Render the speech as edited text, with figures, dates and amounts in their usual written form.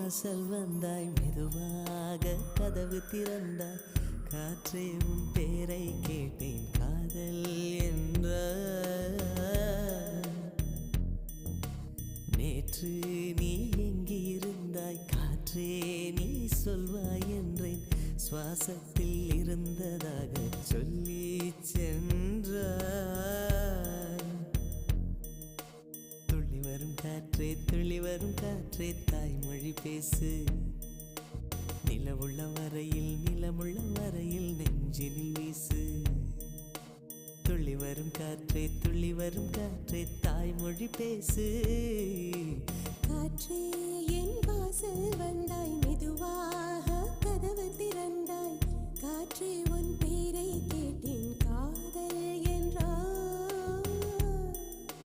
வாசல் வந்தாய் மெதுவாக கதவு திறந்தாய் காற்றே உன் பேரை கேட்டேன் காதல் என்ற நேற்று நீ எங்கிருந்தாய் காற்றே நீ சொல்வாய் என்றேன் சுவாசத்தில் இருந்ததாக சொல்லி சென்றாய் துள்ளி வரும் காற்றே தாய்மொழி பேசு நிலமுள்ள வரையில் நெஞ்சினில் வீசு துள்ளி வரும் காற்றே தாய்மொழி பேசு காற்றே என் வாசல் வந்தாய் மெதுவாக கதவு திறந்தாய் காற்றே உன் பேரை